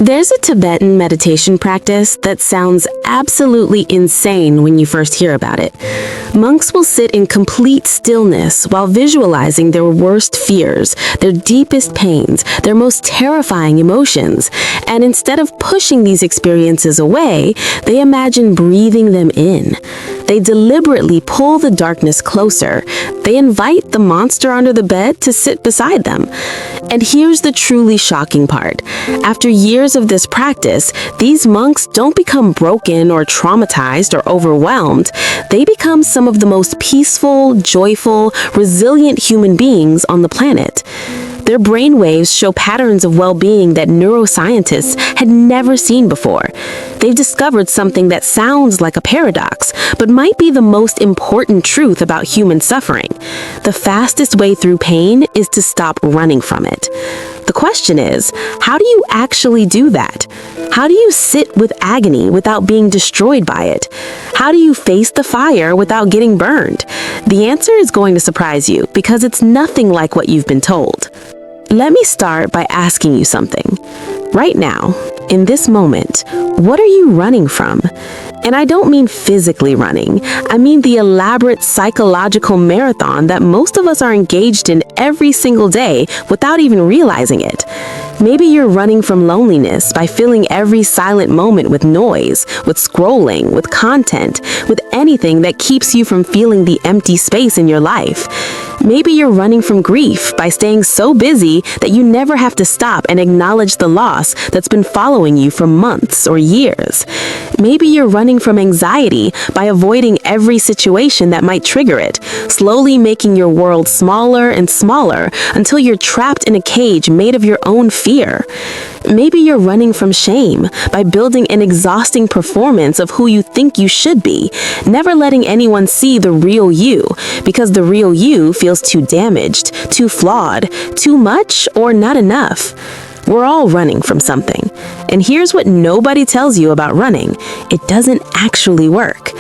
There's a Tibetan meditation practice that sounds absolutely insane when you first hear about it. Monks will sit in complete stillness while visualizing their worst fears, their deepest pains, their most terrifying emotions, and instead of pushing these experiences away, they imagine breathing them in. They deliberately pull the darkness closer. They invite the monster under the bed to sit beside them. And here's the truly shocking part. After years of this practice, these monks don't become broken or traumatized or overwhelmed. They become some of the most peaceful, joyful, resilient human beings on the planet. Their brainwaves show patterns of well-being that neuroscientists had never seen before. They've discovered something that sounds like a paradox, but might be the most important truth about human suffering. The fastest way through pain is to stop running from it. The question is, how do you actually do that? How do you sit with agony without being destroyed by it? How do you face the fire without getting burned? The answer is going to surprise you because it's nothing like what you've been told. Let me start by asking you something. Right now, in this moment, what are you running from? And I don't mean physically running. I mean the elaborate psychological marathon that most of us are engaged in every single day without even realizing it. Maybe you're running from loneliness by filling every silent moment with noise, with scrolling, with content, with anything that keeps you from feeling the empty space in your life. Maybe you're running from grief by staying so busy that you never have to stop and acknowledge the loss that's been following you for months or years. Maybe you're running from anxiety by avoiding every situation that might trigger it, slowly making your world smaller and smaller until you're trapped in a cage made of your own fear. Maybe you're running from shame by building an exhausting performance of who you think you should be, never letting anyone see the real you, because the real you feels too damaged, too flawed, too much, or not enough. We're all running from something. And here's what nobody tells you about running. It doesn't actually work.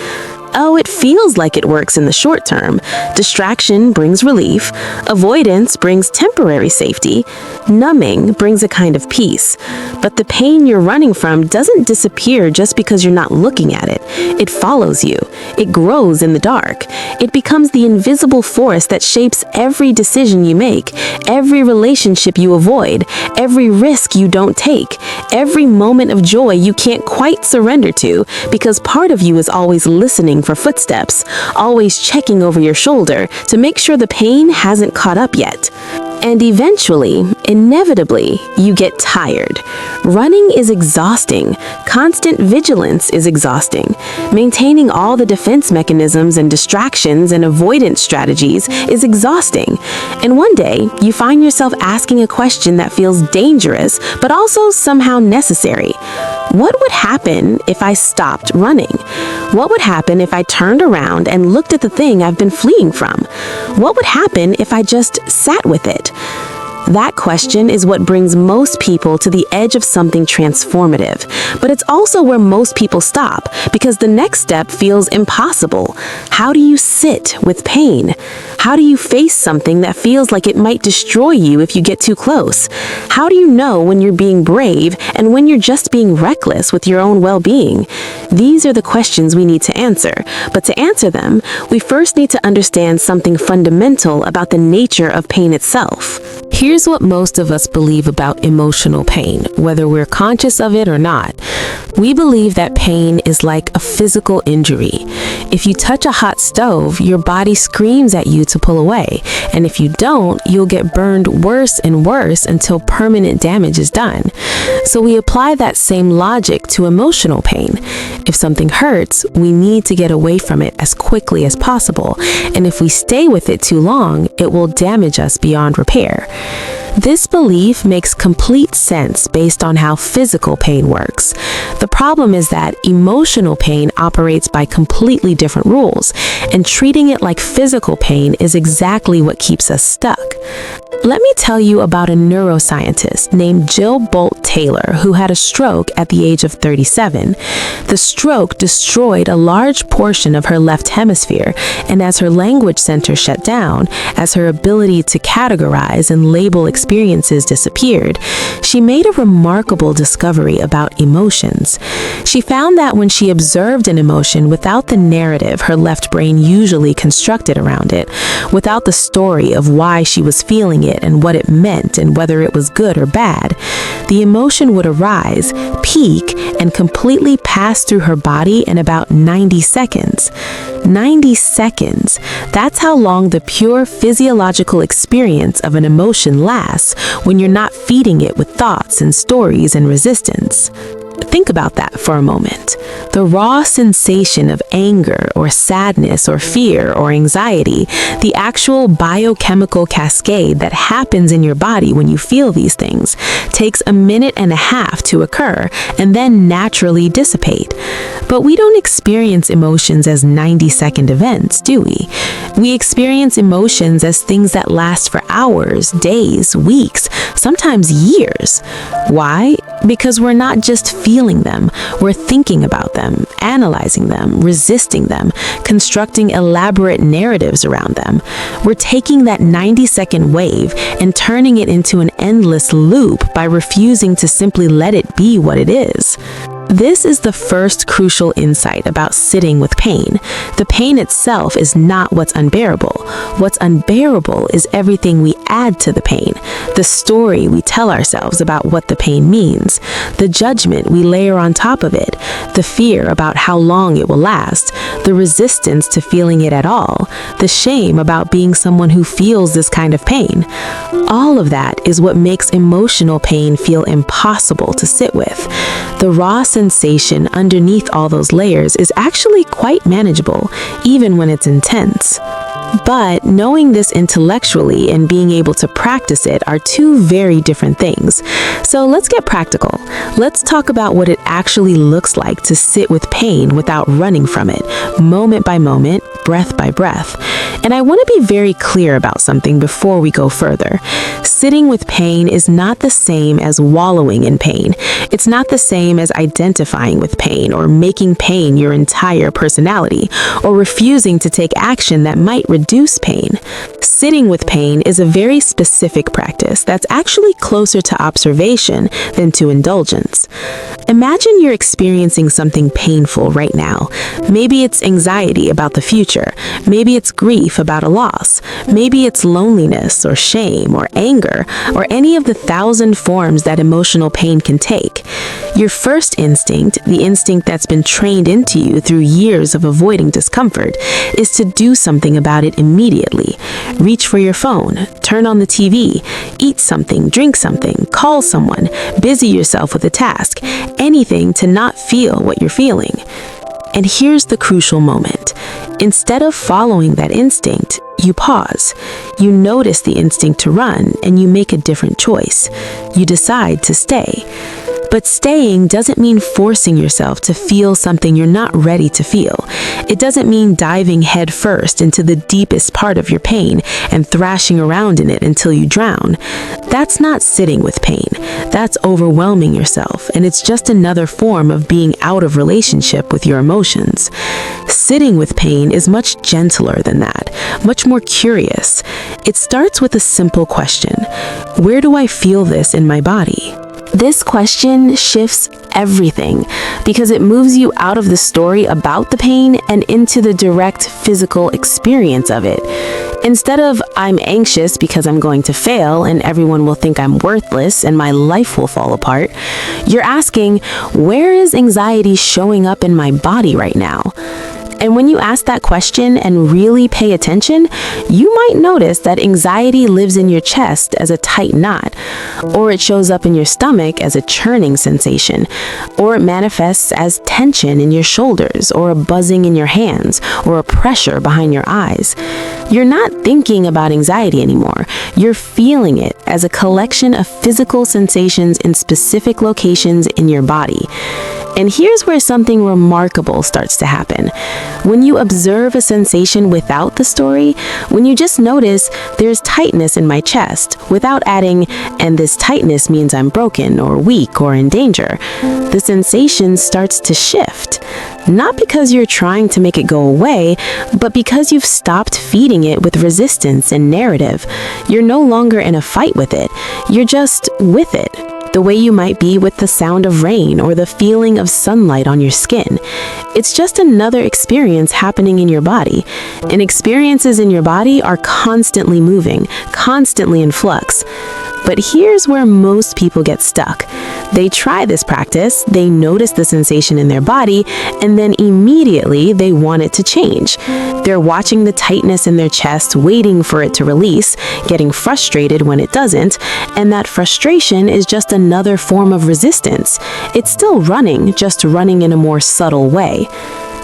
Oh, it feels like it works in the short term. Distraction brings relief. Avoidance brings temporary safety. Numbing brings a kind of peace. But the pain you're running from doesn't disappear just because you're not looking at it. It follows you. It grows in the dark. It becomes the invisible force that shapes every decision you make, every relationship you avoid, every risk you don't take, every moment of joy you can't quite surrender to, because part of you is always listening for footsteps, always checking over your shoulder to make sure the pain hasn't caught up yet. And eventually, inevitably, you get tired. Running is exhausting. Constant vigilance is exhausting. Maintaining all the defense mechanisms and distractions and avoidance strategies is exhausting. And one day, you find yourself asking a question that feels dangerous, but also somehow necessary. What would happen if I stopped running? What would happen if I turned around and looked at the thing I've been fleeing from? What would happen if I just sat with it? That question is what brings most people to the edge of something transformative. But it's also where most people stop, because the next step feels impossible. How do you sit with pain? How do you face something that feels like it might destroy you if you get too close? How do you know when you're being brave and when you're just being reckless with your own well-being? These are the questions we need to answer. But to answer them, we first need to understand something fundamental about the nature of pain itself. Here's what most of us believe about emotional pain, whether we're conscious of it or not. We believe that pain is like a physical injury. If you touch a hot stove, your body screams at you to pull away. And if you don't, you'll get burned worse and worse until permanent damage is done. So we apply that same logic to emotional pain. If something hurts, we need to get away from it as quickly as possible. And if we stay with it too long, it will damage us beyond repair. This belief makes complete sense based on how physical pain works. The problem is that emotional pain operates by completely different rules, and treating it like physical pain is exactly what keeps us stuck. Let me tell you about a neuroscientist named Jill Bolt Taylor who had a stroke at the age of 37. The stroke destroyed a large portion of her left hemisphere, and as her language center shut down, as her ability to categorize and label experiences disappeared, she made a remarkable discovery about emotions. She found that when she observed an emotion without the narrative her left brain usually constructed around it, without the story of why she was feeling it and what it meant and whether it was good or bad, the emotion would arise, peak, and completely pass through her body in about 90 seconds. 90 seconds. That's how long the pure physiological experience of an emotion lasts when you're not feeding it with thoughts and stories and resistance. Think about that for a moment. The raw sensation of anger or sadness or fear or anxiety, the actual biochemical cascade that happens in your body when you feel these things, takes a minute and a half to occur and then naturally dissipate. But we don't experience emotions as 90-second events, do we? We experience emotions as things that last for hours, days, weeks, sometimes years. Why? Because we're not just feeling them, we're thinking about them, analyzing them, resisting them, constructing elaborate narratives around them. We're taking that 90-second wave and turning it into an endless loop by refusing to simply let it be what it is. This is the first crucial insight about sitting with pain. The pain itself is not what's unbearable. What's unbearable is everything we add to the pain, the story we tell ourselves about what the pain means, the judgment we layer on top of it, the fear about how long it will last, the resistance to feeling it at all, the shame about being someone who feels this kind of pain. All of that is what makes emotional pain feel impossible to sit with. The raw sensation underneath all those layers is actually quite manageable, even when it's intense. But knowing this intellectually and being able to practice it are two very different things. So let's get practical. Let's talk about what it actually looks like to sit with pain without running from it, moment by moment, breath by breath. And I want to be very clear about something before we go further. Sitting with pain is not the same as wallowing in pain. It's not the same as identifying with pain or making pain your entire personality or refusing to take action that might reduce pain. Sitting with pain is a very specific practice that's actually closer to observation than to indulgence. Imagine you're experiencing something painful right now. Maybe it's anxiety about the future. Maybe it's grief about a loss. Maybe it's loneliness or shame or anger or any of the 1,000 forms that emotional pain can take. Your first instinct, the instinct that's been trained into you through years of avoiding discomfort, is to do something about it immediately. Reach for your phone, turn on the TV, eat something, drink something, call someone, busy yourself with a task, anything to not feel what you're feeling. And here's the crucial moment. Instead of following that instinct, you pause. You notice the instinct to run, and you make a different choice. You decide to stay. But staying doesn't mean forcing yourself to feel something you're not ready to feel. It doesn't mean diving headfirst into the deepest part of your pain and thrashing around in it until you drown. That's not sitting with pain. That's overwhelming yourself, and it's just another form of being out of relationship with your emotions. Sitting with pain is much gentler than that, much more curious. It starts with a simple question. Where do I feel this in my body? This question shifts everything because it moves you out of the story about the pain and into the direct physical experience of it. Instead of, I'm anxious because I'm going to fail and everyone will think I'm worthless and my life will fall apart, you're asking, where is anxiety showing up in my body right now? And when you ask that question and really pay attention, you might notice that anxiety lives in your chest as a tight knot, or it shows up in your stomach as a churning sensation, or it manifests as tension in your shoulders, or a buzzing in your hands, or a pressure behind your eyes. You're not thinking about anxiety anymore. You're feeling it as a collection of physical sensations in specific locations in your body. And here's where something remarkable starts to happen. When you observe a sensation without the story, when you just notice there's tightness in my chest without adding, and this tightness means I'm broken or weak or in danger, the sensation starts to shift. Not because you're trying to make it go away, but because you've stopped feeding it with resistance and narrative. You're no longer in a fight with it, you're just with it. The way you might be with the sound of rain or the feeling of sunlight on your skin. It's just another experience happening in your body. And experiences in your body are constantly moving, constantly in flux. But here's where most people get stuck. They try this practice, they notice the sensation in their body, and then immediately they want it to change. They're watching the tightness in their chest, waiting for it to release, getting frustrated when it doesn't, and that frustration is just another form of resistance. It's still running, just running in a more subtle way.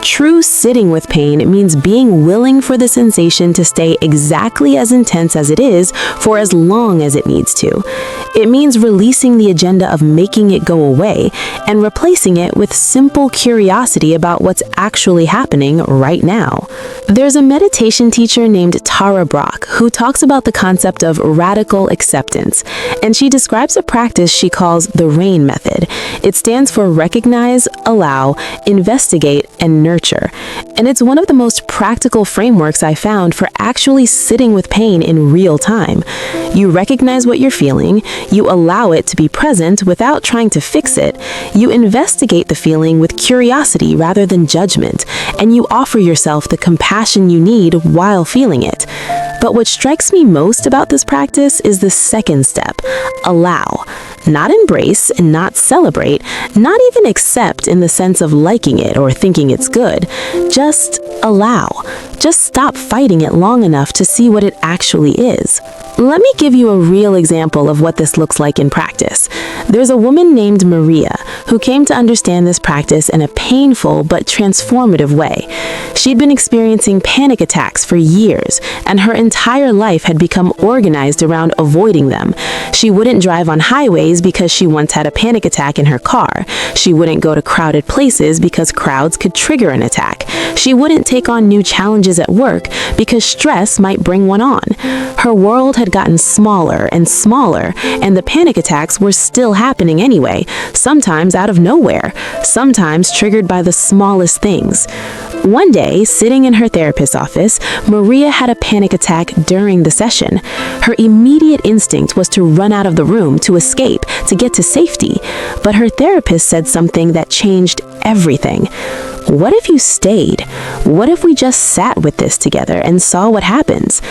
True sitting with pain means being willing for the sensation to stay exactly as intense as it is for as long as it needs to. It means releasing the agenda of making it go away and replacing it with simple curiosity about what's actually happening right now. There's a meditation teacher named Tara Brach who talks about the concept of radical acceptance, and she describes a practice she calls the RAIN method. It stands for recognize, allow, investigate, and nurture. And it's one of the most practical frameworks I found for actually sitting with pain in real time. You recognize what you're feeling, you allow it to be present without trying to fix it, you investigate the feeling with curiosity rather than judgment, and you offer yourself the compassion you need while feeling it. But what strikes me most about this practice is the second step, allow. Not embrace and not celebrate, not even accept in the sense of liking it or thinking it's good. Just allow. Just stop fighting it long enough to see what it actually is. Let me give you a real example of what this looks like in practice. There's a woman named Maria who came to understand this practice in a painful but transformative way. She'd been experiencing panic attacks for years, and her entire life had become organized around avoiding them. She wouldn't drive on highways because she once had a panic attack in her car. She wouldn't go to crowded places because crowds could trigger an attack. She wouldn't take on new challenges at work because stress might bring one on. Her world had gotten smaller and smaller, and the panic attacks were still happening anyway, sometimes out of nowhere, sometimes triggered by the smallest things. One day, sitting in her therapist's office, Maria had a panic attack during the session. Her immediate instinct was to run out of the room, to escape, to get to safety. But her therapist said something that changed everything. What if you stayed? What if we just sat with this together and saw what happens?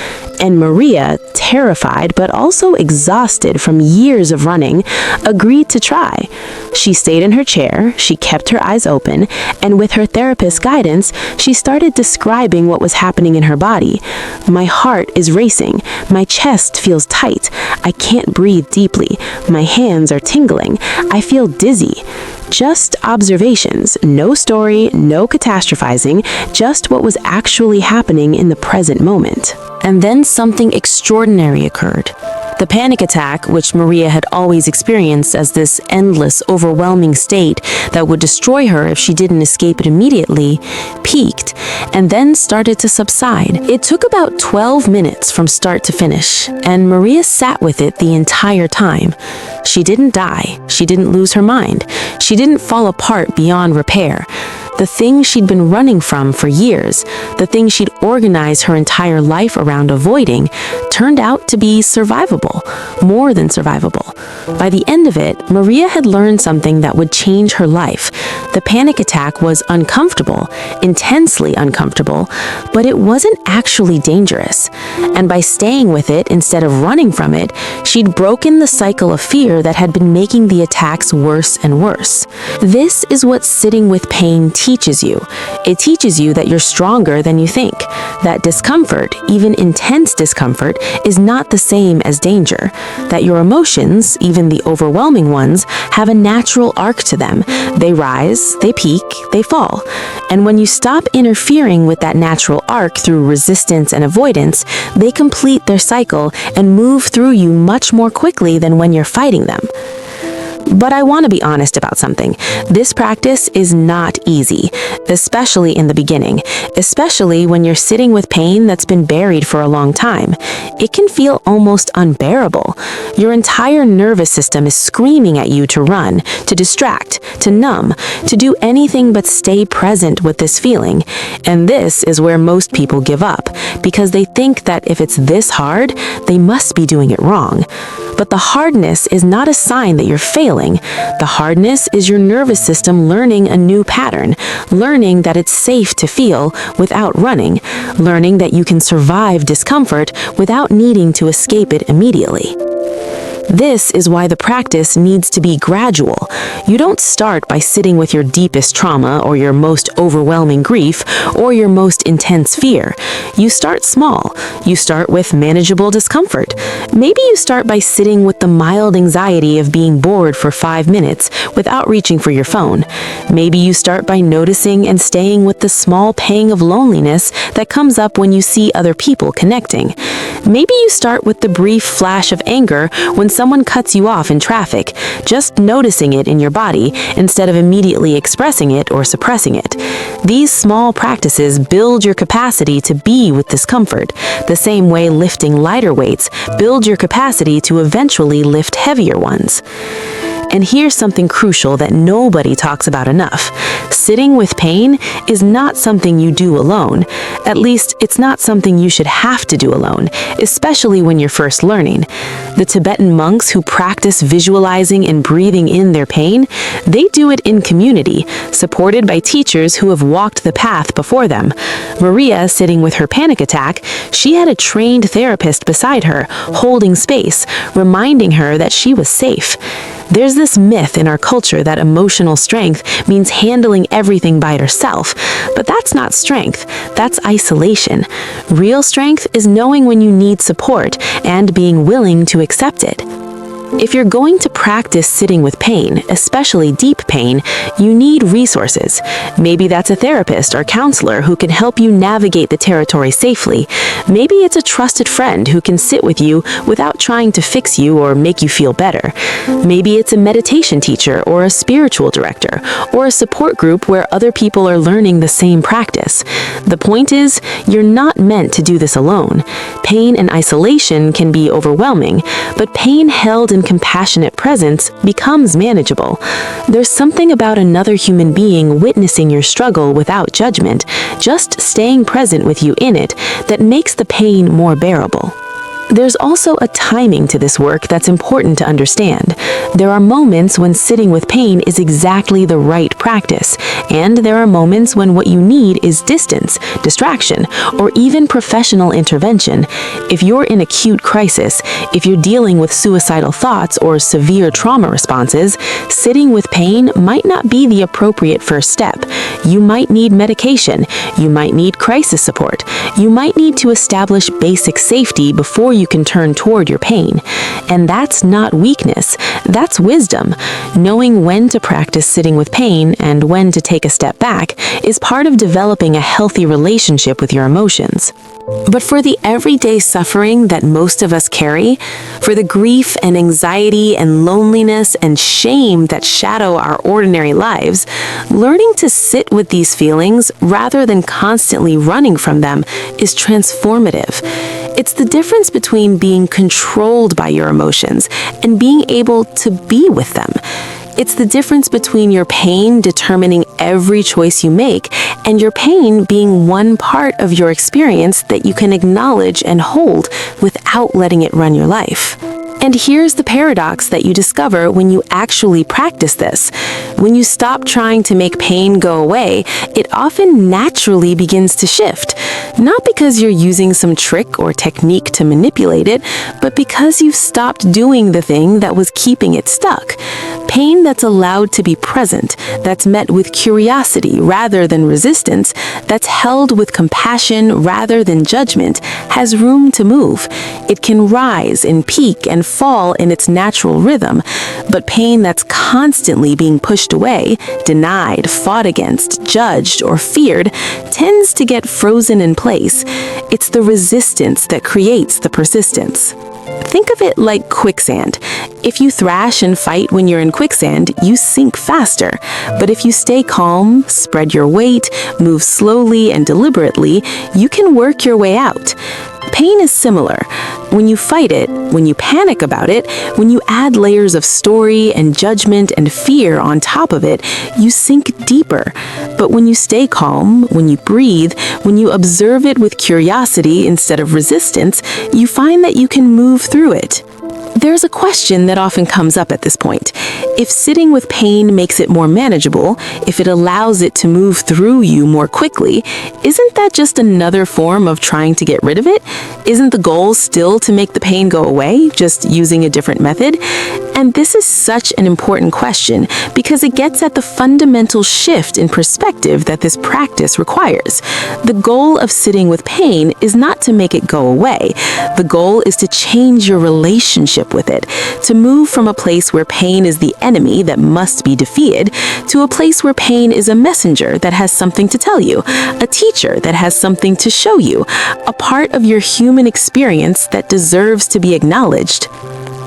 And Maria, terrified but also exhausted from years of running, agreed to try. She stayed in her chair, she kept her eyes open, and with her therapist's guidance, she started describing what was happening in her body. My heart is racing, my chest feels tight, I can't breathe deeply, my hands are tingling, I feel dizzy. Just observations, no story, no catastrophizing, just what was actually happening in the present moment. And then something extraordinary occurred. The panic attack, which Maria had always experienced as this endless, overwhelming state that would destroy her if she didn't escape it immediately, peaked and then started to subside. It took about 12 minutes from start to finish, and Maria sat with it the entire time. She didn't die. She didn't lose her mind. She didn't fall apart beyond repair. The thing she'd been running from for years, the thing she'd organized her entire life around avoiding, turned out to be survivable, more than survivable. By the end of it, Maria had learned something that would change her life. The panic attack was uncomfortable, intensely uncomfortable, but it wasn't actually dangerous. And by staying with it instead of running from it, she'd broken the cycle of fear that had been making the attacks worse and worse. This is what sitting with pain teaches you. It teaches you that you're stronger than you think, that discomfort, even intense discomfort, is not the same as danger, that your emotions, even the overwhelming ones, have a natural arc to them. They rise, they peak, they fall. And when you stop interfering with that natural arc through resistance and avoidance, they complete their cycle and move through you much more quickly than when you're fighting them. But I want to be honest about something. This practice is not easy, especially in the beginning, especially when you're sitting with pain that's been buried for a long time. It can feel almost unbearable. Your entire nervous system is screaming at you to run, to distract, to numb, to do anything but stay present with this feeling. And this is where most people give up, because they think that if it's this hard, they must be doing it wrong. But the hardness is not a sign that you're failing. The hardness is your nervous system learning a new pattern, learning that it's safe to feel without running, learning that you can survive discomfort without needing to escape it immediately. This is why the practice needs to be gradual. You don't start by sitting with your deepest trauma or your most overwhelming grief or your most intense fear. You start small. You start with manageable discomfort. Maybe you start by sitting with the mild anxiety of being bored for 5 minutes without reaching for your phone. Maybe you start by noticing and staying with the small pang of loneliness that comes up when you see other people connecting. Maybe you start with the brief flash of anger when someone cuts you off in traffic, just noticing it in your body instead of immediately expressing it or suppressing it. These small practices build your capacity to be with discomfort, the same way lifting lighter weights build your capacity to eventually lift heavier ones. And here's something crucial that nobody talks about enough. Sitting with pain is not something you do alone. At least, it's not something you should have to do alone, especially when you're first learning. The Tibetan monks who practice visualizing and breathing in their pain, they do it in community, supported by teachers who have walked the path before them. Maria, sitting with her panic attack, she had a trained therapist beside her, holding space, reminding her that she was safe. There's this myth in our culture that emotional strength means handling everything by yourself, but that's not strength, that's isolation. Real strength is knowing when you need support and being willing to accept it. If you're going to practice sitting with pain, especially deep pain, you need resources. Maybe that's a therapist or counselor who can help you navigate the territory safely. Maybe it's a trusted friend who can sit with you without trying to fix you or make you feel better. Maybe it's a meditation teacher or a spiritual director or a support group where other people are learning the same practice. The point is, you're not meant to do this alone. Pain and isolation can be overwhelming, but pain held in compassionate presence becomes manageable. There's something about another human being witnessing your struggle without judgment, just staying present with you in it, that makes the pain more bearable. There's also a timing to this work that's important to understand. There are moments when sitting with pain is exactly the right practice, and there are moments when what you need is distance, distraction, or even professional intervention. If you're in acute crisis, if you're dealing with suicidal thoughts or severe trauma responses, sitting with pain might not be the appropriate first step. You might need medication, you might need crisis support, you might need to establish basic safety before you can turn toward your pain. And that's not weakness, that's wisdom. Knowing when to practice sitting with pain and when to take a step back is part of developing a healthy relationship with your emotions. But for the everyday suffering that most of us carry, for the grief and anxiety and loneliness and shame that shadow our ordinary lives, learning to sit with these feelings rather than constantly running from them is transformative. It's the difference between being controlled by your emotions and being able to be with them. It's the difference between your pain determining every choice you make and your pain being one part of your experience that you can acknowledge and hold without letting it run your life. And here's the paradox that you discover when you actually practice this. When you stop trying to make pain go away, it often naturally begins to shift. Not because you're using some trick or technique to manipulate it, but because you've stopped doing the thing that was keeping it stuck. Pain that's allowed to be present, that's met with curiosity rather than resistance, that's held with compassion rather than judgment, has room to move. It can rise and peak and fall in its natural rhythm, but pain that's constantly being pushed away, denied, fought against, judged, or feared tends to get frozen in place. It's the resistance that creates the persistence. Think of it like quicksand. If you thrash and fight when you're in quicksand, you sink faster. But if you stay calm, spread your weight, move slowly and deliberately, you can work your way out. Pain is similar. When you fight it, when you panic about it, when you add layers of story and judgment and fear on top of it, you sink deeper. But when you stay calm, when you breathe, when you observe it with curiosity instead of resistance, you find that you can move through it. There's a question that often comes up at this point. If sitting with pain makes it more manageable, if it allows it to move through you more quickly, isn't that just another form of trying to get rid of it? Isn't the goal still to make the pain go away, just using a different method? And this is such an important question because it gets at the fundamental shift in perspective that this practice requires. The goal of sitting with pain is not to make it go away. The goal is to change your relationship with it, to move from a place where pain is the enemy that must be defeated to a place where pain is a messenger that has something to tell you, a teacher that has something to show you, a part of your human experience that deserves to be acknowledged.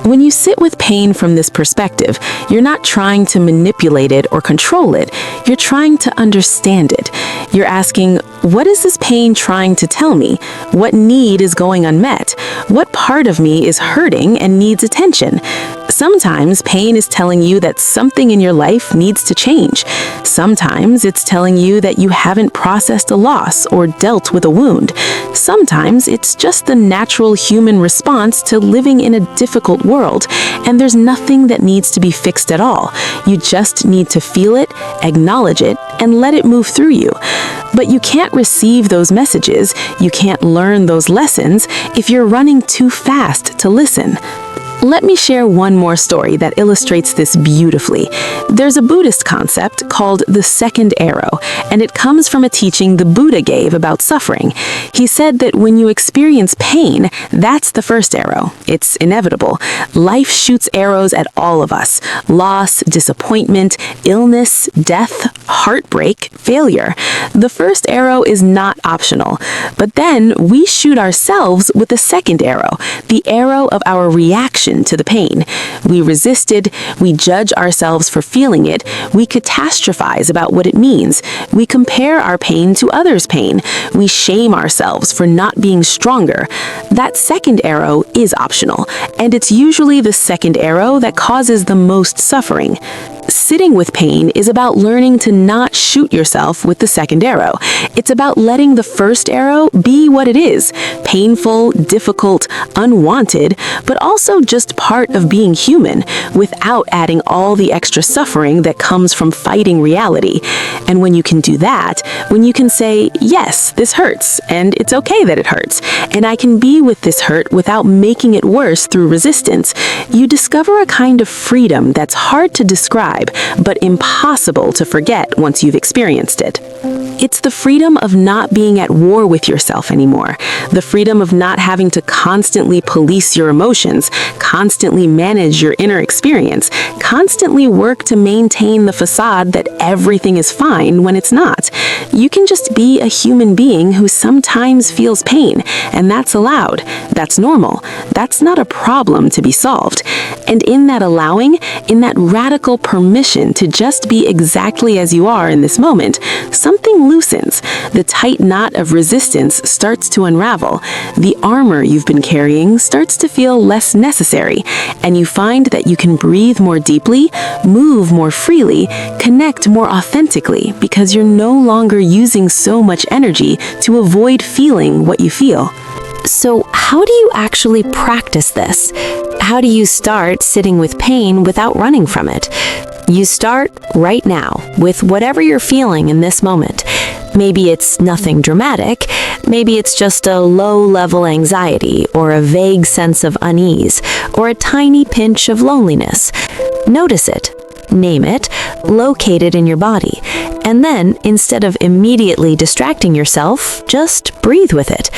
When you sit with pain from this perspective, you're not trying to manipulate it or control it. You're trying to understand it. You're asking, what is this pain trying to tell me? What need is going unmet? What part of me is hurting and needs attention? Sometimes pain is telling you that something in your life needs to change. Sometimes it's telling you that you haven't processed a loss or dealt with a wound. Sometimes it's just the natural human response to living in a difficult world, and there's nothing that needs to be fixed at all. You just need to feel it, acknowledge it, and let it move through you. But you can't receive those messages, you can't learn those lessons if you're running too fast to listen. Let me share one more story that illustrates this beautifully. There's a Buddhist concept called the second arrow, and it comes from a teaching the Buddha gave about suffering. He said that when you experience pain, that's the first arrow. It's inevitable. Life shoots arrows at all of us. Loss, disappointment, illness, death, heartbreak, failure. The first arrow is not optional. But then we shoot ourselves with the second arrow, the arrow of our reaction to the pain. We resisted, we judge ourselves for feeling it, we catastrophize about what it means, we compare our pain to others' pain, we shame ourselves for not being stronger. That second arrow is optional, and it's usually the second arrow that causes the most suffering. Sitting with pain is about learning to not shoot yourself with the second arrow. It's about letting the first arrow be what it is, painful, difficult, unwanted, but also just part of being human, without adding all the extra suffering that comes from fighting reality. And when you can do that, when you can say, yes, this hurts, and it's okay that it hurts, and I can be with this hurt without making it worse through resistance, you discover a kind of freedom that's hard to describe, but impossible to forget once you've experienced it. It's the freedom of not being at war with yourself anymore, the freedom of not having to constantly police your emotions, constantly manage your inner experience, constantly work to maintain the facade that everything is fine when it's not. You can just be a human being who sometimes feels pain, and that's allowed. That's normal. That's not a problem to be solved. And in that allowing, in that radical permission to just be exactly as you are in this moment, something loosens. The tight knot of resistance starts to unravel. The armor you've been carrying starts to feel less necessary, and you find that you can breathe more deeply, move more freely, connect more authentically, because you're no longer using so much energy to avoid feeling what you feel. So how do you actually practice this? How do you start sitting with pain without running from it? You start right now with whatever you're feeling in this moment. Maybe it's nothing dramatic. Maybe it's just a low-level anxiety or a vague sense of unease or a tiny pinch of loneliness. Notice it. Name it, locate it in your body, And then, instead of immediately distracting yourself, just breathe with it.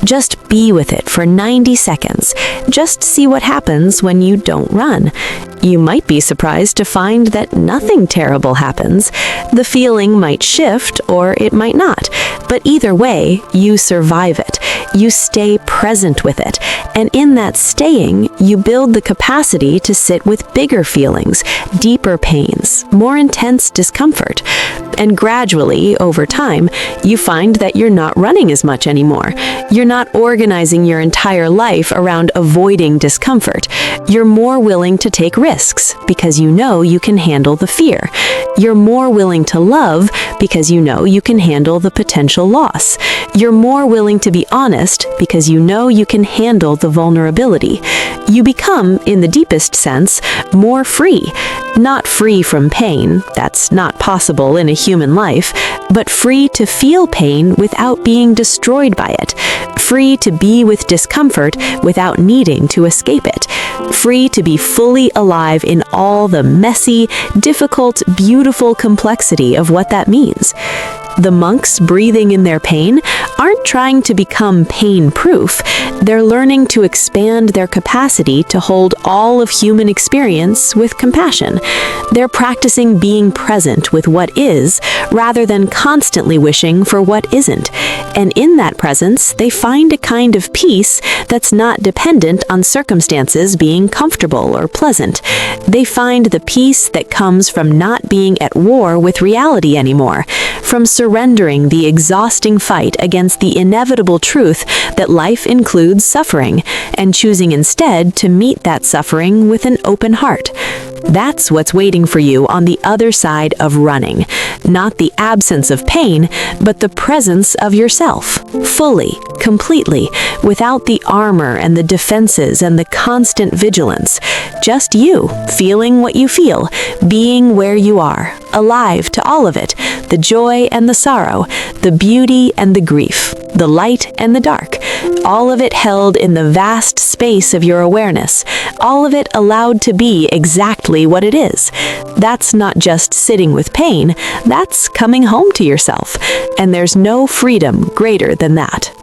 Just be with it for 90 seconds. Just see what happens when you don't run. You might be surprised to find that nothing terrible happens. The feeling might shift or it might not, but either way, you survive it. You stay present with it, and in that staying, you build the capacity to sit with bigger feelings, deeper pains, more intense discomfort. And gradually, over time, you find that you're not running as much anymore. You're not organizing your entire life around avoiding discomfort. You're more willing to take risks because you know you can handle the fear. You're more willing to love because you know you can handle the potential loss. You're more willing to be honest because you know you can handle the vulnerability. You become, in the deepest sense, more free. Not free from pain, that's not possible in a human life, but free to feel pain without being destroyed by it. Free to be with discomfort without needing to escape it. Free to be fully alive in all the messy, difficult, beautiful complexity of what that means. The monks breathing in their pain aren't trying to become pain-proof. They're learning to expand their capacity to hold all of human experience with compassion. They're practicing being present with what is, rather than constantly wishing for what isn't. And in that presence, they find a kind of peace that's not dependent on circumstances being comfortable or pleasant. They find the peace that comes from not being at war with reality anymore, from surrendering the exhausting fight against the inevitable truth that life includes suffering, and choosing instead to meet that suffering with an open heart. That's what's waiting for you on the other side of running. Not the absence of pain, but the presence of yourself, fully, completely, without the armor and the defenses and the constant vigilance. Just you, feeling what you feel, being where you are, alive to all of it, the joy and the sorrow, the beauty and the grief, the light and the dark, all of it held in the vast space of your awareness, all of it allowed to be exactly what it is. That's not just sitting with pain, that's coming home to yourself, and there's no freedom greater than that.